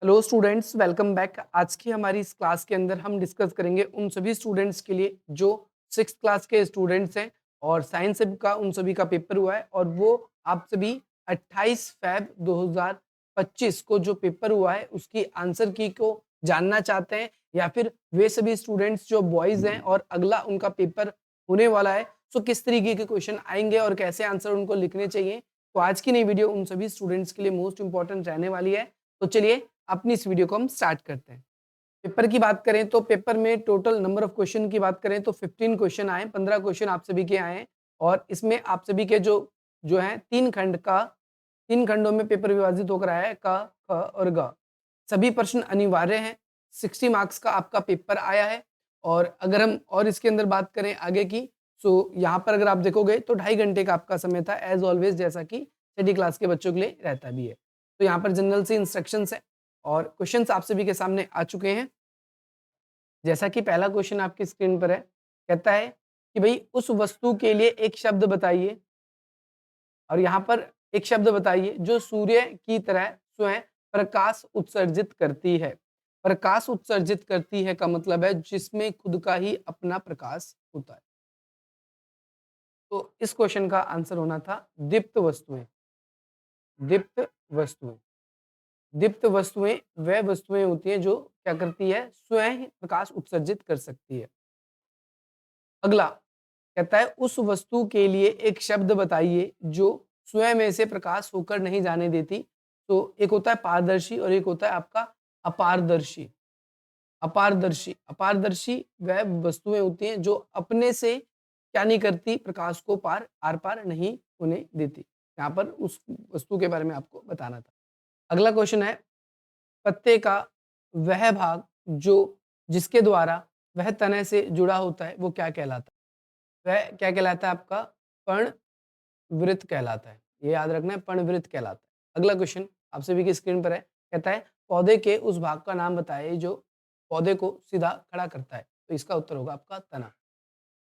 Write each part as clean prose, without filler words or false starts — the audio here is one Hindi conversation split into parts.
Hello students, welcome back. आज की हमारी इस क्लास के अंदर हम डिस्कस करेंगे उन सभी स्टूडेंट्स के लिए जो सिक्स क्लास के स्टूडेंट्स हैं और साइंस का उन सभी का पेपर हुआ है और वो आप सभी 28 फैब 2025 को जो पेपर हुआ है उसकी आंसर की को जानना चाहते हैं, या फिर वे सभी स्टूडेंट्स जो बॉयज हैं और अगला उनका पेपर होने वाला है, सो किस तरीके के क्वेश्चन आएंगे और कैसे आंसर उनको लिखने चाहिए। तो आज की नई वीडियो उन सभी स्टूडेंट्स के लिए मोस्ट इंपॉर्टेंट रहने वाली है। तो चलिए अपनी इस वीडियो को हम स्टार्ट करते हैं। पेपर की बात करें तो पेपर में टोटल नंबर ऑफ क्वेश्चन की बात करें तो 15 क्वेश्चन आए, 15 क्वेश्चन आप सभी के आए हैं और इसमें आप सभी के जो जो है तीन खंडों में पेपर विभाजित होकर आया है, क, ख और ग। सभी प्रश्न अनिवार्य हैं। 60 मार्क्स का आपका पेपर आया है। और अगर हम और इसके अंदर बात करें आगे की, सो यहाँ पर अगर आप देखोगे तो 2.5 घंटे का आपका समय था एज ऑलवेज, जैसा कि छठी क्लास के बच्चों के लिए रहता भी है। तो यहाँ पर जनरल से इंस्ट्रक्शंस है और क्वेश्चंस आप सभी के सामने आ चुके हैं। जैसा कि पहला क्वेश्चन आपकी स्क्रीन पर है, कहता है कि भाई उस वस्तु के लिए एक शब्द बताइए, और यहाँ पर एक शब्द बताइए जो सूर्य की तरह स्वयं प्रकाश उत्सर्जित करती है। प्रकाश उत्सर्जित करती है का मतलब है जिसमें खुद का ही अपना प्रकाश होता है। तो इस क्वेश्चन का आंसर होना था दीप्त वस्तुएं। दीप्त वस्तुएं। दीप्त वस्तुएं वह वस्तुएं होती हैं जो क्या करती है, स्वयं ही प्रकाश उत्सर्जित कर सकती है। अगला कहता है उस वस्तु के लिए एक शब्द बताइए जो स्वयं में से प्रकाश होकर नहीं जाने देती। तो एक होता है पारदर्शी और एक होता है आपका अपारदर्शी। अपारदर्शी अपारदर्शी वह वस्तुएं होती हैं जो अपने से क्या नहीं करती, प्रकाश को पार आर पार नहीं होने देती। यहाँ पर उस वस्तु के बारे में आपको बताना था। अगला क्वेश्चन है, पत्ते का वह भाग जो जिसके द्वारा वह तने से जुड़ा होता है वो क्या कहलाता है? वह क्या कहलाता है आपका? पर्णवृत्त कहलाता है। ये याद रखना है, पर्णवृत्त कहलाता है। अगला क्वेश्चन आप सभी की स्क्रीन पर है, कहता है पौधे के उस भाग का नाम बताइए जो पौधे को सीधा खड़ा करता है। तो इसका उत्तर होगा आपका तना।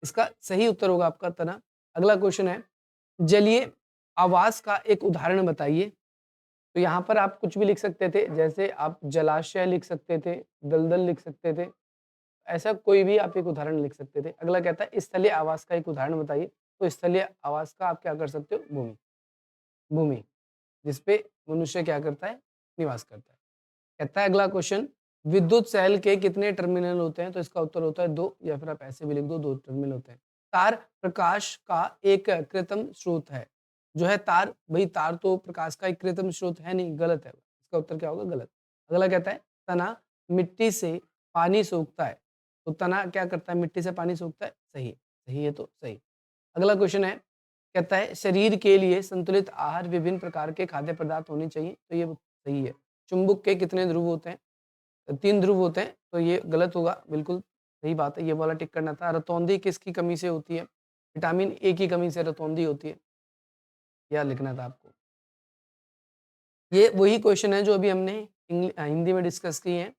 इसका सही उत्तर होगा आपका तना। अगला क्वेश्चन है, जलीय आवास का एक उदाहरण बताइए। तो यहाँ पर आप कुछ भी लिख सकते थे, जैसे आप जलाशय लिख सकते थे, दलदल लिख सकते थे, ऐसा कोई भी आप एक उदाहरण लिख सकते थे। अगला कहता है स्थलीय आवास का एक उदाहरण बताइए। तो स्थलीय आवास का आप क्या कर सकते हो? भूमि। भूमि जिसपे मनुष्य क्या करता है? निवास करता है। कहता है अगला क्वेश्चन, विद्युत सेल के कितने टर्मिनल होते हैं? तो इसका उत्तर होता है 2, या फिर आप ऐसे भी लिख दो 2 टर्मिनल होते हैं। तार प्रकाश का एक कृत्रिम स्रोत है। जो है तार, भाई तार तो प्रकाश का एक कृत्रिम स्रोत है नहीं, गलत है। इसका उत्तर क्या होगा? गलत। अगला कहता है तना मिट्टी से पानी सोखता है। तो तना क्या करता है? मिट्टी से पानी सोखता है। सही है, सही है, तो सही। अगला क्वेश्चन है, कहता है शरीर के लिए संतुलित आहार विभिन्न प्रकार के खाद्य पदार्थ होने चाहिए। तो ये सही है। चुंबक के कितने ध्रुव होते हैं? 3 ध्रुव होते हैं। तो ये गलत होगा, बिल्कुल सही बात है, ये वाला टिक करना था। रतौंधी किसकी कमी से होती है? विटामिन ए की कमी से रतौंधी होती है। यह लिखना था आपको। ये वही क्वेश्चन है जो अभी हमने हिंदी में डिस्कस किए हैं।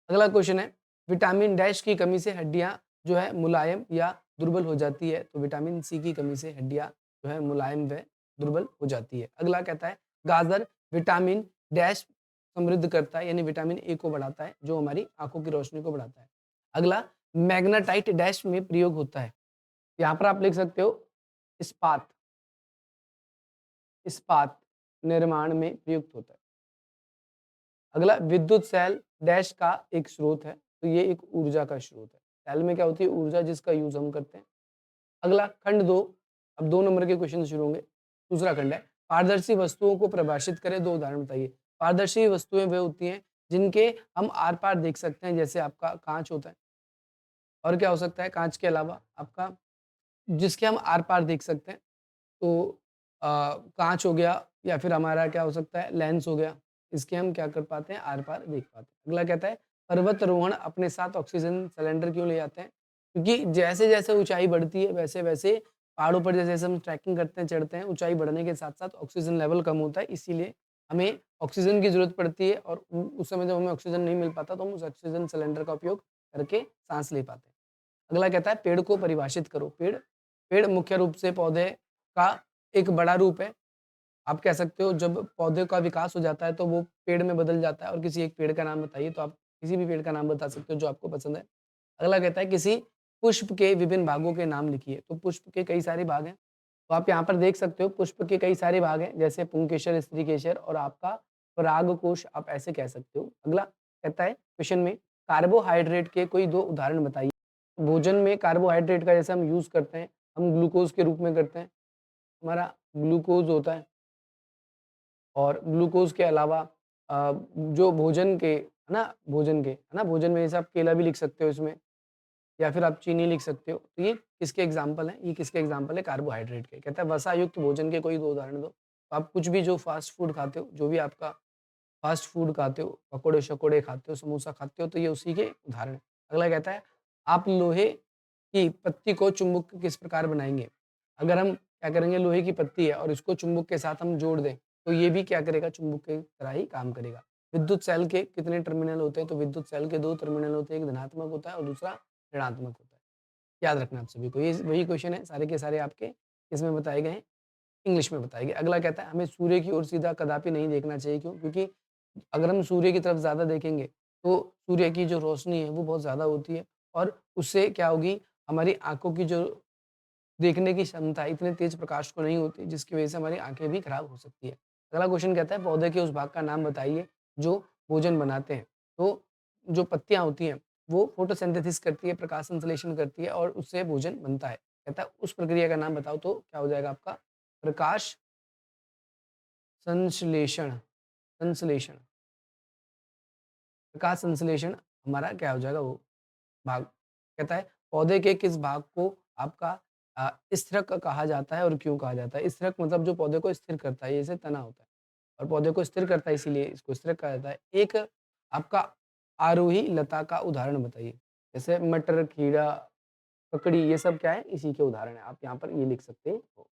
अगला क्वेश्चन है, विटामिन डैश की कमी से हड्डियां जो है मुलायम या दुर्बल हो जाती है। तो विटामिन सी की कमी से हड्डियां जो है मुलायम व दुर्बल हो जाती है। अगला कहता है गाजर विटामिन डैश समृद्ध करता है, यानी विटामिन ए को बढ़ाता है जो हमारी आंखों की रोशनी को बढ़ाता है। अगला मैग्नेटाइट डैश में प्रयोग होता है। यहाँ पर आप लिख सकते हो इस्पात। इस्पात निर्माण में प्रयुक्त होता है। अगला विद्युत सेल डैश का एक स्रोत है। तो ये एक ऊर्जा का स्रोत है। सेल में क्या होती है? ऊर्जा, जिसका यूज हम करते हैं। अगला खंड 2, अब 2 नंबर के क्वेश्चन शुरू होंगे। दूसरा खंड है, पारदर्शी वस्तुओं को परिभाषित करें, 2 उदाहरण बताइए। पारदर्शी वस्तुएं वे होती हैं जिनके हम आर पार देख सकते हैं, जैसे आपका कांच होता है। और क्या हो सकता है कांच के अलावा आपका, जिसके हम आर पार देख सकते हैं? तो काँच हो गया, या फिर हमारा क्या हो सकता है? लेंस हो गया। इसके हम क्या कर पाते हैं? आर-पार देख पाते हैं। अगला कहता है पर्वतारोहण अपने साथ ऑक्सीजन सिलेंडर क्यों ले जाते हैं? क्योंकि जैसे-जैसे ऊँचाई बढ़ती है वैसे-वैसे पहाड़ों पर जैसे-जैसे हम ट्रैकिंग करते हैं, चढ़ते हैं, ऊँचाई बढ़ने के साथ-साथ ऑक्सीजन लेवल कम होता है, इसीलिए हमें ऑक्सीजन की ज़रूरत पड़ती है। और उ उस समय जब हमें ऑक्सीजन नहीं मिल पाता तो हम उस ऑक्सीजन सिलेंडर का उपयोग करके साँस ले पाते हैं। अगला कहता है पेड़ को परिभाषित करो। पेड़ पेड़ मुख्य रूप से पौधे का एक बड़ा रूप है। आप कह सकते हो जब पौधे का विकास हो जाता है तो वो पेड़ में बदल जाता है और किसी एक पेड़ का नाम बताइए, तो आप किसी भी पेड़ का नाम बता सकते हो जो आपको पसंद है। अगला कहता है किसी पुष्प के विभिन्न भागों के नाम लिखिए, तो पुष्प के कई सारे भाग हैं। तो आप यहाँ पर देख सकते हो पुष्प के कई सारे भाग हैं, जैसे पुंकेसर, स्त्रीकेसर और आपका परागकोश, आप ऐसे कह सकते हो। अगला कहता है क्वेश्चन में कार्बोहाइड्रेट के कोई 2 उदाहरण बताइए। भोजन में कार्बोहाइड्रेट का जैसे हम यूज़ करते हैं, हम ग्लूकोज़ के रूप में करते हैं, हमारा ग्लूकोज़ होता है और ग्लूकोज़ के अलावा जो भोजन के है ना, भोजन में जैसे आप केला भी लिख सकते हो इसमें या फिर आप चीनी लिख सकते हो। तो ये किसके एग्ज़ाम्पल हैं? ये किसके एग्ज़ाम्पल है? कार्बोहाइड्रेट के। कहता है वसा युक्त भोजन के कोई 2 उदाहरण दो। तो आप कुछ भी जो फ़ास्ट फूड खाते हो, जो भी आपका फ़ास्ट फूड खाते हो, पकोड़े-शकोड़े खाते हो, समोसा खाते हो, तो ये उसी के उदाहरण हैं। अगला कहता है, आप लोहे की पत्ती को चुंबक किस प्रकार बनाएँगे? अगर हम क्या करेंगे, लोहे की पत्ती है और इसको चुंबक के साथ हम जोड़ दें, तो ये भी क्या करेगा, चुंबक की तरह ही काम करेगा। विद्युत सेल के कितने टर्मिनल होते हैं? तो विद्युत सेल के 2 टर्मिनल होते हैं, एक धनात्मक होता है और दूसरा ऋणात्मक होता है। याद रखना आप सभी को, ये वही क्वेश्चन है, सारे के सारे आपके इसमें बताए गए हैं, इंग्लिश में बताए गए। अगला कहता है, हमें सूर्य की ओर सीधा कदापि नहीं देखना चाहिए, क्यों? क्योंकि अगर हम सूर्य की तरफ ज़्यादा देखेंगे, तो सूर्य की जो रोशनी है, वो बहुत ज़्यादा होती है और उससे क्या होगी, हमारी आँखों की जो देखने की क्षमता है, इतने तेज़ प्रकाश को नहीं होती, जिसकी वजह से हमारी आँखें भी खराब हो सकती है। अगला क्वेश्चन कहता है, पौधे के उस भाग का नाम बताइए, जो भोजन बनाते हैं। तो जो पत्तियाँ होती हैं, वो फोटोसिंथेसिस करती है, प्रकाश संश्लेषण करती है और उससे भोजन बनता है। कहता है, उस प्रक्रिया का नाम बताओ, तो क्या हो जाएगा आपका? प्रकाश संश्लेषण संश्लेषण। प्रकाश संश्लेषण हमारा क्या हो जाएगा, वो भाग। कहता है पौधे के किस भाग को आपका स्थिरक कहा जाता है और क्यों कहा जाता है? स्थिरक मतलब जो पौधे को स्थिर करता है, जैसे तना होता है और पौधे को स्थिर करता है, इसीलिए इसको स्थिरक कहा जाता है। एक आपका आरोही लता का उदाहरण बताइए। जैसे मटर, खीरा, ककड़ी, ये सब क्या है, इसी के उदाहरण हैं। आप यहाँ पर ये लिख सकते हो।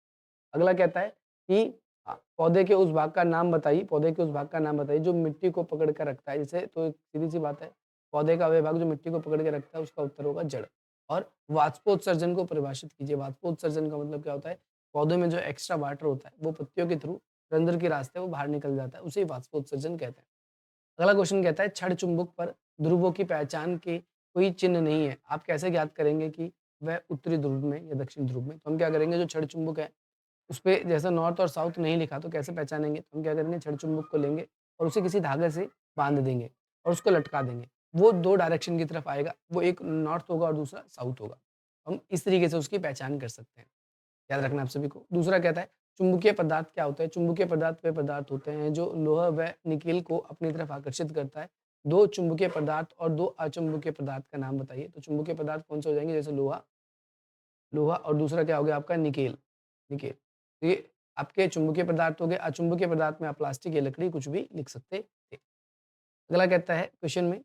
अगला कहता है कि पौधे के उस भाग का नाम बताइए, पौधे के उस भाग का नाम बताइए जो मिट्टी को पकड़ कर रखता है। जैसे तो सीधी-सी बात है, पौधे का वह भाग जो मिट्टी को पकड़ के रखता है, उसका उत्तर होगा जड़। और वाष्पोत्सर्जन को परिभाषित कीजिए। वाष्पोत्सर्जन का मतलब क्या होता है? पौधे में जो एक्स्ट्रा वाटर होता है, वो पत्तियों के थ्रू रंध्र के रास्ते वो बाहर निकल जाता है, उसे वाष्पोत्सर्जन कहते हैं। अगला क्वेश्चन कहता है, क्षण चुंबक पर ध्रुवों की पहचान के कोई चिन्ह नहीं है। आप कैसे ज्ञात करेंगे कि वह उत्तरी ध्रुव में या दक्षिण ध्रुव में? तो हम क्या करेंगे, जो क्षण चुंबक है उसपे जैसे नॉर्थ और साउथ नहीं लिखा, तो कैसे पहचानेंगे? तो हम क्या करेंगे, छड़ चुम्बक को लेंगे और उसे किसी धागे से बाँध देंगे और उसको लटका देंगे। वो 2 डायरेक्शन की तरफ आएगा, वो एक नॉर्थ होगा और दूसरा साउथ होगा। हम इस तरीके से उसकी पहचान कर सकते हैं। याद रखना आप सभी को। दूसरा कहता है, चुंबकीय पदार्थ क्या होता है? चुंबकीय पदार्थ वे पदार्थ होते हैं जो लोहा व निकेल को अपनी तरफ आकर्षित करता है। 2 चुंबकीय पदार्थ और 2 अचुंबकीय पदार्थ का नाम बताइए। तो चुंबकीय पदार्थ कौन से हो जाएँगे? जैसे लोहा लोहा और दूसरा क्या हो गया आपका, निकेल, निकेल। तो ये आपके चुंबकीय पदार्थ हो गए, अचुंबकीय पदार्थ में आप प्लास्टिक या लकड़ी कुछ भी लिख सकते थे। अगला कहता है क्वेश्चन में,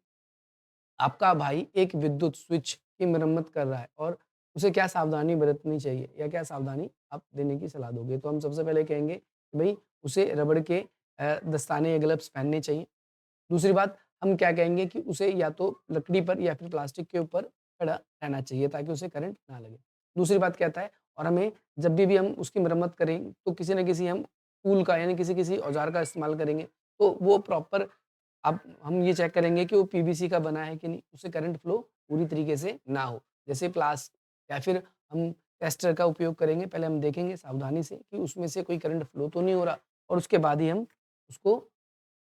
आपका भाई एक विद्युत स्विच की मरम्मत कर रहा है और उसे क्या सावधानी बरतनी चाहिए या क्या सावधानी आप देने की सलाह दोगे? तो हम सबसे पहले कहेंगे कि भई उसे रबड़ के दस्ताने या ग्लव्स पहनने चाहिए। दूसरी बात, हम क्या कहेंगे कि उसे या तो लकड़ी पर या फिर प्लास्टिक के ऊपर खड़ा रहना चाहिए ताकि उसे करंट ना लगे। दूसरी बात कहता है, और हमें जब भी हम उसकी मरम्मत करें तो किसी न किसी हम टूल का यानी किसी औज़ार का इस्तेमाल करेंगे। तो वो प्रॉपर अब हम ये चेक करेंगे कि वो पीवीसी का बना है कि नहीं, उससे करंट फ्लो पूरी तरीके से ना हो। जैसे प्लास या फिर हम टेस्टर का उपयोग करेंगे, पहले हम देखेंगे सावधानी से कि उसमें से कोई करंट फ्लो तो नहीं हो रहा और उसके बाद ही हम उसको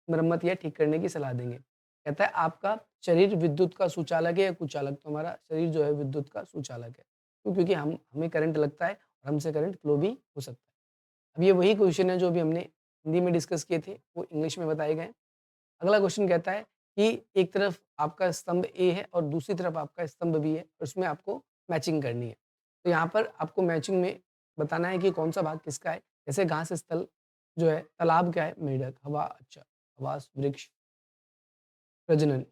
मरम्मत या ठीक करने की सलाह देंगे। कहता है आपका शरीर विद्युत का सुचालक है या कुचालक? तो हमारा शरीर जो है विद्युत का सुचालक है। क्यों? क्योंकि हमें करंट लगता है और हमसे करंट फ्लो भी हो सकता है। अब ये वही क्वेश्चन है जो अभी हमने हिंदी में डिस्कस किए थे, वो इंग्लिश में बताए गए हैं। अगला क्वेश्चन कहता है कि एक तरफ आपका स्तंभ ए है और दूसरी तरफ आपका स्तंभ बी है, और उसमें आपको मैचिंग करनी है। तो यहाँ पर आपको मैचिंग में बताना है कि कौन-सा भाग किसका है। जैसे घास स्थल जो है, तालाब क्या है? मेढक, हवा अच्छा, आवास, वृक्ष, प्रजनन।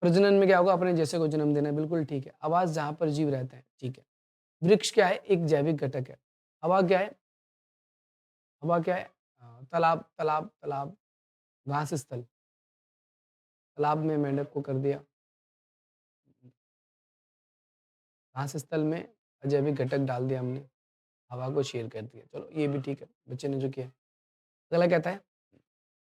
प्रजनन में क्या होगा? अपने जैसे को जन्म देना, बिल्कुल ठीक है। आवास जहाँ पर जीव रहते हैं, ठीक है। वृक्ष क्या है? एक जैविक घटक है। हवा क्या है? हवा क्या है? तालाब तालाब तालाब, घास स्थल, तालाब में मेंढक को कर दिया। घास स्थल में अजैविक घटक डाल दिया हमने, हवा को शेर कर दिया। चलो ये भी ठीक है, बच्चे ने जो किया। अगला कहता है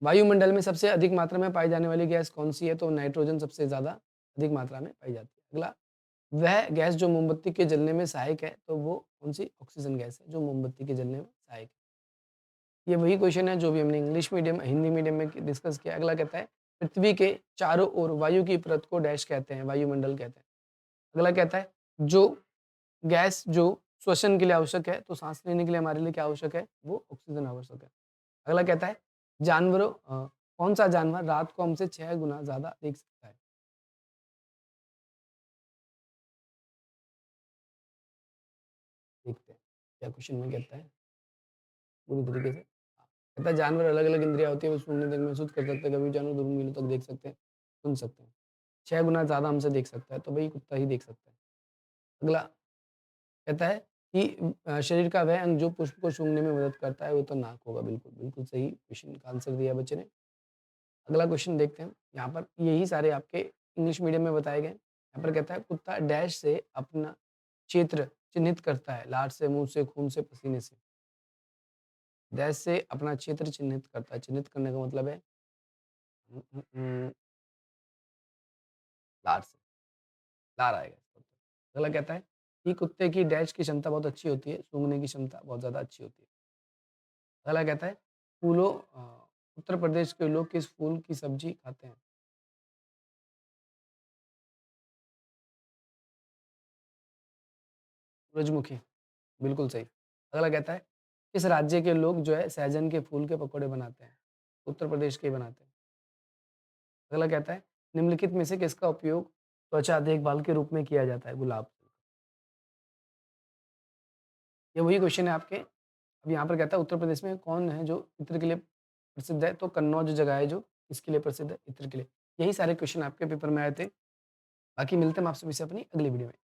वायुमंडल में सबसे अधिक मात्रा में पाई जाने वाली गैस कौन-सी है? तो नाइट्रोजन सबसे ज़्यादा अधिक मात्रा में पाई जाती है। अगला, वह गैस जो मोमबत्ती के जलने में सहायक है, तो वो कौन-सी? ऑक्सीजन गैस है, जो मोमबत्ती के जलने में सहायक है। ये वही क्वेश्चन है जो भी हमने इंग्लिश मीडियम हिंदी मीडियम में डिस्कस किया। अगला कहता है, पृथ्वी के चारों ओर वायु की परत को डैश कहते हैं, वायुमंडल कहते हैं। अगला कहता है, जो गैस जो श्वसन के लिए आवश्यक है, तो साँस लेने के लिए हमारे लिए क्या आवश्यक है? वो ऑक्सीजन आवश्यक है। अगला कहता है, जानवरों कौन-सा जानवर रात को हमसे 6 गुना ज़्यादा देख सकता है? देखते हैं, क्या क्वेश्चन में कहता है पूरी तरीके से। हाँ, कहता है जानवर अलग-अलग इंद्रियाँ होती है, वो सूंघने तक महसूस कर सकते हैं, कभी जानवर दूर मीलों तक देख सकते हैं, सुन सकते हैं। 6 गुना ज़्यादा हमसे देख सकता है, तो भई कुत्ता ही देख सकता है। अगला कहता है कि शरीर का वह अंग जो पुष्प को सूंघने में मदद करता है, वो तो नाक होगा, बिल्कुल, बिल्कुल सही क्वेश्चन का आंसर दिया बच्चे ने। अगला क्वेश्चन देखते हैं, यहाँ पर यही सारे आपके इंग्लिश मीडियम में बताए गए हैं। यहाँ पर कहता है कुत्ता डैश से अपना क्षेत्र चिन्हित करता है, लार से, मुँह से, खून से, पसीने से। डैश से अपना क्षेत्र चिन्हित करता है, चिन्हित करने का मतलब है उम उम उम, लार से, लार आएगा इसका उत्तर। अगला कहता है कि कुत्ते की डैश की क्षमता बहुत अच्छी होती है, सूँघने की क्षमता बहुत ज़्यादा अच्छी होती है। अगला कहता है उत्तर प्रदेश के लोग किस फूल की सब्ज़ी खाते हैं? सूरजमुखी, बिल्कुल सही। अगला कहता है, किस राज्य के लोग जो है सहजन के फूल के पकौड़े बनाते हैं? उत्तर प्रदेश के ही बनाते हैं। अगला कहता है, निम्नलिखित में से किसका उपयोग त्वचा देखभाल के रूप में किया जाता है? गुलाब। ये वही क्वेश्चन है आपके। अब यहाँ पर कहता है उत्तर प्रदेश में कौन है जो इत्र के लिए प्रसिद्ध है? तो कन्नौज जगह है जो इसके लिए प्रसिद्ध है, इत्र के लिए। यही सारे क्वेश्चन आपके पेपर में आए थे। बाकी मिलते हैं हम आपसे फिर से अपनी अगली वीडियो में।